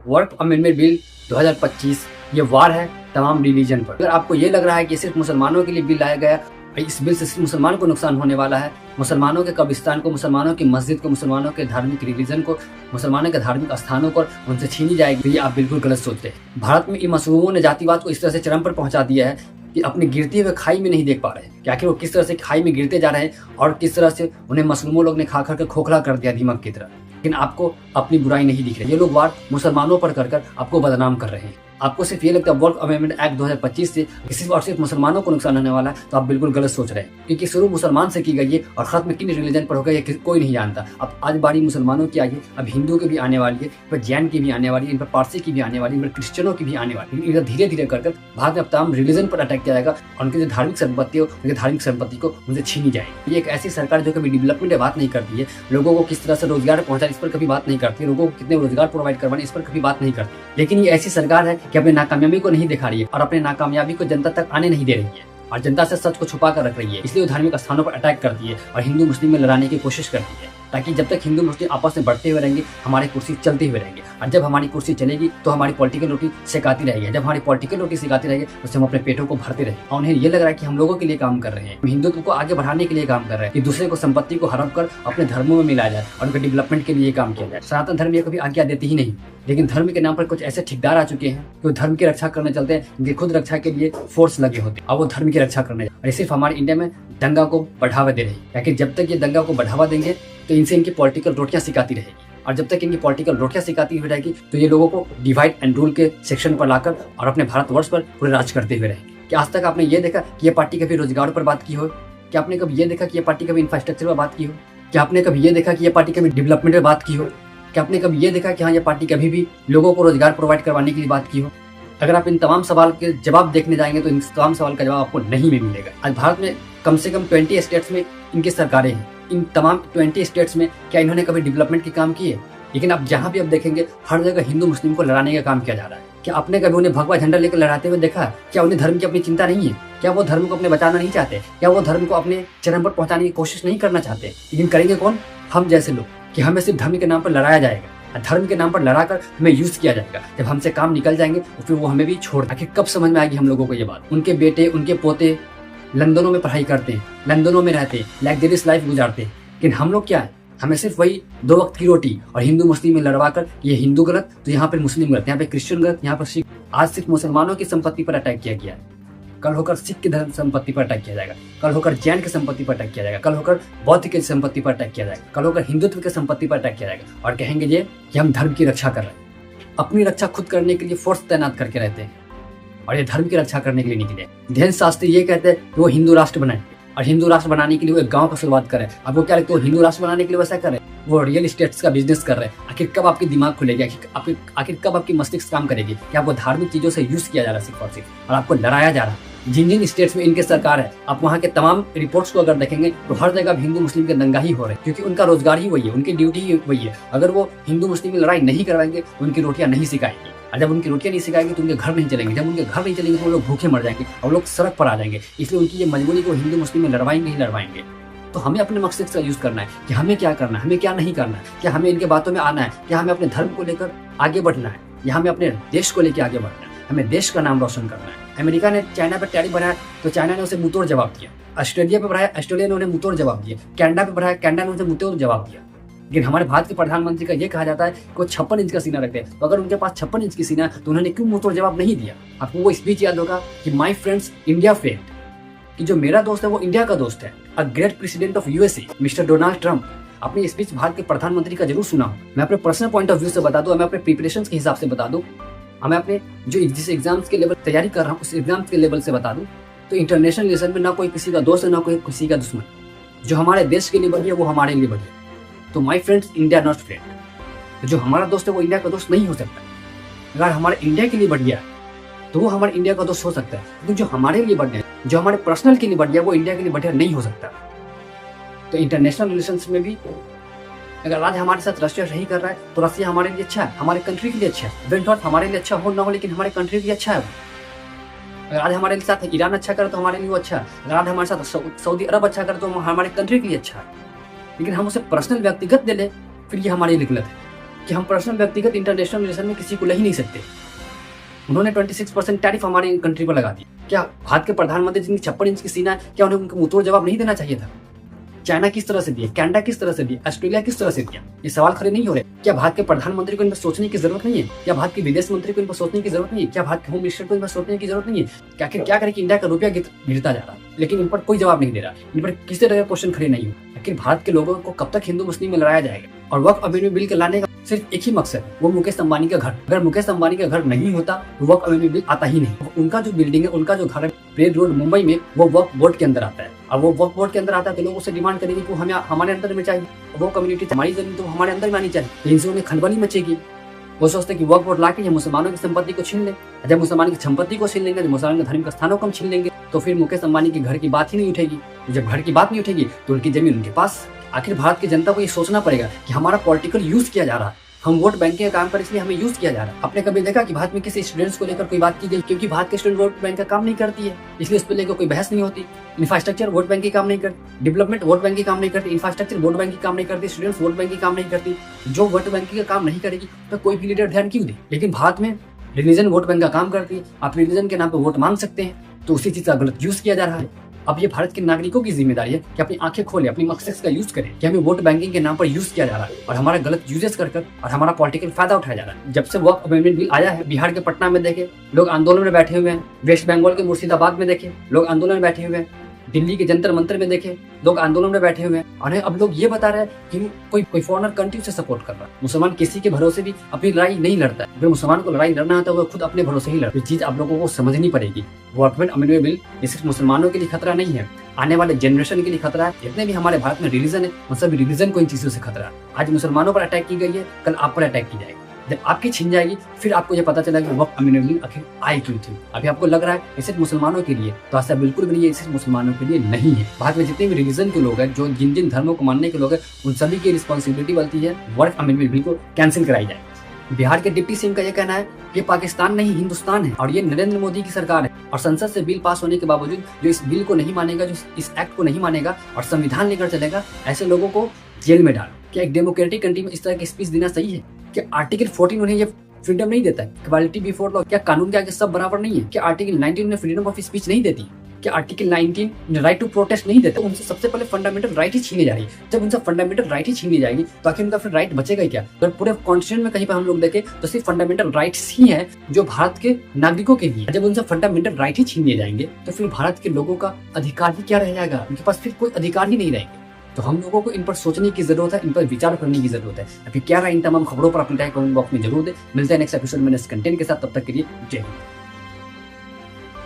Work amendment bill 2025 ये वार है तमाम रिलीजन पर। अगर आपको ये लग रहा है कि सिर्फ मुसलमानों के लिए बिल लाया गया, इस बिल से सिर्फ मुसलमानों को नुकसान होने वाला है, मुसलमानों के कब्रिस्तान को, मुसलमानों की मस्जिद को, मुसलमानों के धार्मिक रिलीजन को, मुसलमानों के धार्मिक स्थानों को उनसे छीनी जाएगी, तो ये आप बिल्कुल गलत सोच रहे हैं। भारत में इन मशरूमों ने जातिवाद को इस तरह से चरम पर पहुंचा दिया है कि अपने गिरते हुए खाई में नहीं देख पा रहे हैं कि आखिर वो किस तरह से खाई में गिरते जा रहे हैं और किस तरह से उन्हें मशरूमों लोग ने खा खा कर खोखला कर दिया दीमक की तरह। लेकिन आपको अपनी बुराई नहीं दिख रही। ये लोग वार मुसलमानों पर कर आपको बदनाम कर रहे हैं। आपको सिर्फ ये लगता है वर्क अमेंडमेंट एक्ट 2025 से सिर्फ और सिर्फ मुसलमानों को नुकसान होने वाला है, तो आप बिल्कुल गलत सोच रहे हैं, क्योंकि शुरू मुसलमान से की गई है और खत्म किन रिलीजन पर होगा ये कोई नहीं जानता। अब आज बारी मुसलमानों की आई है, अब हिंदुओं की भी आने वाली है, इन पर जैन की भी आने वाली है, इन पर पारसी की भी आने वाली है, इन पर क्रिश्चियनों की भी आने वाली है। इधर धीरे धीरे कर भारत में अब तमाम रिलीजन पर अटैक किया जाएगा और उनकी जो धार्मिक संपत्ति हो, उनकी धार्मिक संपत्ति को उनसे छीनी जाएगी। ये एक ऐसी सरकार जो कभी डेवलपमेंट बात नहीं करती है, लोगों को किस तरह से रोजगार पहुंचाए इस पर कभी बात नहीं करती, लोगों को कितने रोजगार प्रोवाइड करवाने इस पर कभी बात नहीं करती। लेकिन ये ऐसी सरकार है कि अपनी नाकामयाबी नहीं दिखा रही है और अपने नाकामयाबी को जनता तक आने नहीं दे रही है और जनता से सच को छुपा कर रख रही है। इसलिए वो धार्मिक स्थानों पर अटैक करती है और हिंदू मुस्लिम में लड़ाने की कोशिश करती है, ताकि जब तक हिंदू मुस्लिम आपस में बढ़ते हुए रहेंगे हमारी कुर्सी चलते हुए रहेंगे, और जब हमारी कुर्सी चलेगी तो हमारी पॉलिटिकल रोटी सिकाती रहेगी, जब हमारी पॉलिटिकल रोटी सिकाती रहेगी तो हम अपने पेटों को भरते रहेंगे और उन्हें ये लग रहा है कि हम लोगों के लिए काम कर रहे हैं, हिंदुत्व को आगे बढ़ाने के लिए काम कर रहे हैं, कि दूसरे को संपत्ति को हड़प कर अपने धर्मों में मिलाया जाए और उनके डेवलपमेंट के लिए काम किया जाए। सनातन धर्म ये कभी आज्ञा देती ही नहीं, लेकिन धर्म के नाम पर कुछ ऐसे ठेकेदार आ चुके हैं कि वो धर्म की रक्षा करने चलते हैं, जिनकी खुद रक्षा के लिए फोर्स लगे होते हैं और वो धर्म की रक्षा करने, और सिर्फ हमारे इंडिया में दंगा को बढ़ावा दे रही है, ताकि जब तक ये दंगा को बढ़ावा देंगे तो इनसे इनकी पॉलिटिकल रोटियां सिखाती रहेगी, और जब तक इनकी पॉलिटिकल रोटियां सिखाती हुई रहेगी तो ये लोगों को डिवाइड एंड रूल के सेक्शन पर लाकर और अपने भारतवर्ष पर पूरे राज करते हुए रहेंगे। क्या आज तक आपने ये देखा कि ये पार्टी कभी रोजगार पर बात की हो? क्या आपने कभी ये देखा कि ये पार्टी कभी इंफ्रास्ट्रक्चर पर बात की हो? क्या आपने कभी ये देखा कि ये पार्टी कभी डेवलपमेंट पर बात की हो? क्या आपने कभी ये देखा कि हाँ ये पार्टी कभी भी लोगों को रोजगार प्रोवाइड करवाने के लिए बात की हो? अगर आप इन तमाम सवाल के जवाब देखने जाएंगे तो इन तमाम सवाल का जवाब आपको नहीं में मिलेगा। आज भारत में कम से कम 20 स्टेट्स में इनकी सरकारें हैं। इन तमाम 20 स्टेट्स में क्या इन्होंने कभी डेवलपमेंट के काम किए? लेकिन आप जहाँ भी अब देखेंगे हर जगह हिंदू मुस्लिम को लड़ाने का काम किया जा रहा है। क्या आपने कभी उन्हें भगवा झंडा लेकर लड़ाते हुए देखा? क्या उन्हें धर्म की अपनी चिंता नहीं है? क्या वो धर्म को अपने बचाना नहीं चाहते? क्या वो धर्म को अपने चरम पर पहुंचाने की कोशिश नहीं करना चाहते? लेकिन करेंगे कौन? हम जैसे लोग, कि हमें सिर्फ धर्म के नाम पर लड़ाया जाएगा, धर्म के नाम पर लड़ाकर हमें यूज किया जाएगा। जब हमसे काम निकल जाएंगे तो फिर वो हमें भी छोड़। आखिर कब समझ में आएगी हम लोगों को ये बात? उनके बेटे उनके पोते लंदनों में पढ़ाई करते हैं, लंदनों में रहते हैं, लग्जरियस लाइफ गुजारते हैं, लेकिन हम लोग क्या है, हमें सिर्फ वही 2 वक्त की रोटी और हिंदू मुस्लिम में लड़वा कर ये हिंदू गलत तो यहाँ पर मुस्लिम गलत, यहाँ पे क्रिश्चियन गलत, यहाँ पर सिख। आज सिर्फ मुसलमानों की संपत्ति पर अटैक किया गया है, कल होकर सिख की धर्म संपत्ति पर अटैक किया जाएगा, कल होकर जैन की संपत्ति पर अटैक किया जाएगा, कल होकर बौद्ध की संपत्ति पर अटैक किया जाएगा, कल होकर हिंदुत्व की संपत्ति पर अटैक किया जाएगा और कहेंगे ये कि हम धर्म की रक्षा कर रहे हैं। अपनी रक्षा खुद करने के लिए फोर्स तैनात करके रहते हैं और ये धर्म की रक्षा करने के लिए निकले। धैर्य शास्त्री ये कहते हैं कि वो हिंदू राष्ट्र बनाए और हिंदू राष्ट्र बनाने के लिए वो एक गांव का शुरुआत करे। अब वो क्या लगता है, हिंदू राष्ट्र बनाने के लिए वैसा करे, वो रियल एस्टेट्स का बिजनेस कर रहे हैं। आखिर कब आपकी दिमाग खुलेगी? आखिर कब आपकी मस्तिष्क काम करेगी कि आपको धार्मिक चीजों से यूज किया जा रहा है सिर्फ और सिर्फ, और आपको लड़ाया जा रहा है। जिन जिन स्टेट्स में इनके सरकार है, आप वहाँ के तमाम रिपोर्ट्स को अगर देखेंगे तो हर जगह हिंदू मुस्लिम के दंगा ही हो रहे हैं, क्योंकि उनका रोजगार ही वही है, उनकी ड्यूटी ही वही है। अगर वो हिंदू मुस्लिम की लड़ाई नहीं करवाएंगे तो उनकी रोटियां नहीं सिखाएंगे, और जब उनकी रोटियां नहीं सिखाएंगे तो उनके घर नहीं चलेंगे, जब उनके घर नहीं चलेंगे तो वो लोग भूखे मर जाएंगे और लोग सड़क पर आ जाएंगे। इसलिए उनकी ये मजबूरी को हिंदू मुस्लिम में लड़वाएंगे ही लड़वाएंगे। तो हमें अपने मस्तिष्क का यूज करना है कि हमें क्या करना है, हमें क्या नहीं करना है, क्या हमें इनके बातों में आना है, क्या हमें अपने धर्म को लेकर आगे बढ़ना है, या हमें अपने देश को लेकर आगे बढ़ना है, हमें देश का नाम रोशन करना है। अमेरिका ने चाइना पर टैरिफ बनाया तो चाइना ने उसे मुंहतोड़ जवाब दिया, ऑस्ट्रेलिया पर बढ़ाया, ऑस्ट्रेलिया ने उन्हें मुंहतोड़ जवाब दिया, कनाडा पर बढ़ाया, कनाडा ने उसे मुंहतोड़ जवाब दिया। लेकिन हमारे भारत के प्रधानमंत्री का ये कहा जाता है कि वो 56 इंच का सीना रखते हैं, तो अगर उनके पास 56 इंच की सीना है तो उन्होंने क्यों मुंहतोड़ जवाब नहीं दिया? आपको वो स्पीच याद होगा कि माई फ्रेंड्स इंडिया फेल्ड, कि जो मेरा दोस्त है वो इंडिया का दोस्त है। A great president of USA mister Donald Trump. आपने स्पीच भारत के प्रधानमंत्री का जरूर सुना हो। मैं अपने पर्सनल पॉइंट ऑफ व्यू से बता दूं, मैं अपने प्रिपरेशन के हिसाब से बता दूं, मैं अपने जो जिस एग्जाम्स के लेवल तैयारी कर रहा हूँ उस एग्जाम के लेवल से बता दूं, तो इंटरनेशनल रिलेशन में ना कोई किसी का दोस्त है, ना कोई किसी का दुश्मन। जो हमारे देश के लिए बढ़िया वो हमारे लिए बढ़िया। तो my friends India not friend. जो हमारा दोस्त है वो इंडिया का दोस्त नहीं हो सकता। अगर हमारे इंडिया के लिए बढ़िया है तो वो हमारे इंडिया का दोस्त हो सकता है, लेकिन जो हमारे लिए बढ़िया है, जो हमारे पर्सनल के लिए बढ़िया, वो इंडिया के लिए बढ़िया नहीं हो सकता। तो इंटरनेशनल रिलेशंस में भी अगर आज हमारे साथ रशिया सही कर रहा है तो रशिया हमारे लिए अच्छा है, हमारे कंट्री के लिए अच्छा है। इवेंट हमारे लिए अच्छा हो ना हो, लेकिन हमारे कंट्री के लिए अच्छा है। अगर आज हमारे साथ ईरान अच्छा करे तो हमारे लिए वो अच्छा है। अगर आज हमारे साथ सऊदी अरब अच्छा करे तो हमारे कंट्री के लिए अच्छा है। लेकिन हम उसे पर्सनल व्यक्तिगत दे ले, फिर ये हमारे लिए गलत है। कि हम पर्सनल व्यक्तिगत इंटरनेशनल रिलेशन में किसी को ले ही नहीं सकते। उन्होंने 26% टैरिफ हमारी कंट्री पर लगा दिया। क्या भारत के प्रधानमंत्री जिनकी 56 इंच की सीना है, क्या उन्हें उनको मुंहतोड़ जवाब नहीं देना चाहिए था? चाइना किस तरह से दिया, कनाडा किस तरह से दिया, ऑस्ट्रेलिया किस तरह से दिया, ये सवाल खड़े नहीं हो रहे। क्या भारत के प्रधानमंत्री को इन पर सोचने की जरूरत नहीं है? क्या भारत के विदेश मंत्री को इन पर सोचने की जरूरत नहीं है? क्या भारत के होम मिनिस्टर को इन पर सोचने की जरूरत नहीं है? क्या करे कि इंडिया का रुपया गिरता जा रहा है, लेकिन इन पर कोई जवाब नहीं दे रहा, इन पर किसी तरह का क्वेश्चन खड़े नहीं हो। आखिर भारत के लोगों को कब तक हिंदू मुस्लिम में लड़ाया जाएगा? और वक्फ अमेंडमेंट बिल के लाने का सिर्फ एक ही मकसद है, वो मुकेश अंबानी का घर। अगर मुकेश अंबानी का घर नहीं होता तो वक्फ अमेंडमेंट बिल आता ही नहीं। उनका जो बिल्डिंग है, उनका जो घर है परेड रोड मुंबई में, वो वक्फ बोर्ड के अंदर आता है। अब वो वक्फ बोर्ड के अंदर आता है तो लोग उससे डिमांड करेंगे कि हमें हमारे अंदर में चाहिए, वो कम्युनिटी हमारी जमीन तो हमारे अंदर में आनी चाहिए। तो इनसे उन्हें खलबली मचेगी। वो सोचते कि वक्फ बोर्ड लाके मुसलमानों की संपत्ति को छीन ले। जब मुसलमान की संपत्ति को छीन लेंगे, जब मुसलमान के धार्मिक स्थानों को हम छीन लेंगे, तो फिर मुकेश अंबानी के घर की बात ही नहीं उठेगी। जब घर की बात नहीं उठेगी तो उनकी जमीन उनके पास। आखिर भारत की जनता को ये सोचना पड़ेगा कि हमारा पॉलिटिकल यूज किया जा रहा है, हम वोट बैंकिंग का काम कर इसलिए हमें यूज किया जा रहा है। आपने कभी देखा कि भारत में किसी स्टूडेंट्स को लेकर कोई बात की गई? क्योंकि भारत के स्टूडेंट वोट बैंक का काम नहीं करती है, इसलिए उस पर लेकर कोई बहस नहीं होती। इंफ्रास्ट्रक्चर वोट बैंक की काम नहीं करती, डेवलपमेंट वोट बैंक की काम नहीं करती, इंफ्रास्ट्रक्चर वोट बैंक की काम नहीं करती, स्टूडेंट्स वोट बैंक की काम नहीं करती। जो वोट बैंक का काम नहीं करेगी तो कोई भी लीडर ध्यान क्यों दे? लेकिन भारत में रिलीजन वोट बैंक का काम करती है। आप रिलीजन के नाम पर वोट मांग सकते हैं, तो उसी चीज का गलत यूज किया जा रहा है। अब ये भारत के नागरिकों की जिम्मेदारी है कि अपनी आंखें खोले, अपनी मस्तिष्क का यूज करें कि हमें वोट बैंकिंग के नाम पर यूज किया जा रहा है और हमारा गलत यूजेस कर और हमारा पॉलिटिकल फायदा उठाया जा रहा है। जब से वक्फ अमेंडमेंट बिल आया है, बिहार के पटना में देखे लोग आंदोलन में बैठे हुए हैं, वेस्ट बंगाल के मुर्शिदाबाद में देखे लोग आंदोलन में बैठे हुए हैं, दिल्ली के जंतर मंतर में देखे लोग आंदोलन में बैठे हुए हैं। और अब लोग ये बता रहे हैं कि कोई फॉरेनर कंट्री से सपोर्ट कर रहा है। मुसलमान किसी के भरोसे भी अपनी लड़ाई नहीं लड़ता है। अगर मुसलमान को लड़ाई लड़ना होता है वो खुद अपने भरोसे ही लड़ता है। ये चीज आप लोगों को समझनी पड़ेगी। वक्फ अमेंडमेंट बिल ये सिर्फ मुसलमानों के लिए खतरा नहीं है, आने वाले जनरेशन के लिए खतरा है। जितने भी हमारे भारत में रिलीजन है, उन सभी रिलीजन को इन चीजों से खतरा है। आज मुसलमानों पर अटैक की गई है, कल आप पर अटैक की जाएगी। जब आपकी छीन जाएगी फिर आपको ये पता चला कि वक्फ अमेंडमेंट बिल आखिर आई क्यों थी। अभी आपको लग रहा है ये सिर्फ मुसलमानों के लिए, तो ऐसा बिल्कुल भी नहीं है, सिर्फ मुसलमानों के लिए नहीं है। भारत में जितने भी रिलीजन के लोग हैं, जो जिन जिन धर्मों को मानने के लोग हैं, उन सभी की रिस्पॉन्सिबिलिटी बनती है वक्फ अमेंडमेंट बिल को कैंसिल कराई जाए। बिहार के डिप्टी सीएम का ये कहना है कि पाकिस्तान नहीं हिंदुस्तान है और ये नरेंद्र मोदी की सरकार है, और संसद से बिल पास होने के बावजूद जो इस बिल को नहीं मानेगा, जो इस एक्ट को नहीं मानेगा और संविधान लेकर चलेगा, ऐसे लोगों को जेल में डाल। क्या एक डेमोक्रेटिक कंट्री में इस तरह की स्पीच देना सही है? क्या आर्टिकल 14 उन्हें ये फ्रीडम नहीं देता है? इक्वालिटी बिफोर लॉ, क्या कानून के आगे सब बराबर नहीं है? क्या आर्टिकल 19 उन्हें फ्रीडम ऑफ स्पीच नहीं देती? क्या आर्टिकल 19 राइट टू प्रोटेस्ट नहीं देता? उनसे सबसे पहले फंडामेंटल राइट ही छीनी जा रही है। जब उनसे फंडामेंटल राइट ही छीनी जाएगी तो आखिर उनका फिर राइट बचेगा क्या? अगर पूरे कॉन्स्टिट्यूशन में कहीं पर हम लोग देखें तो सिर्फ फंडामेंटल राइट्स ही हैं जो भारत के नागरिकों के लिए। जब उनसे फंडामेंटल राइट ही छीन लिए जाएंगे तो फिर भारत के लोगों का अधिकार ही क्या रह जाएगा? उनके पास फिर कोई अधिकार ही नहीं रहेंगे। तो हम लोगों को इन पर सोचने की जरूरत है, इन पर विचार करने की जरूरत है। अभी क्या रहा इन तमाम खबरों पर अपनी राय कमेंट बॉक्स में जरूर दें। मिलते हैं नेक्स्ट एपिसोड में नेक्स्ट कंटेंट के साथ, तब तक के लिए जय हिंद।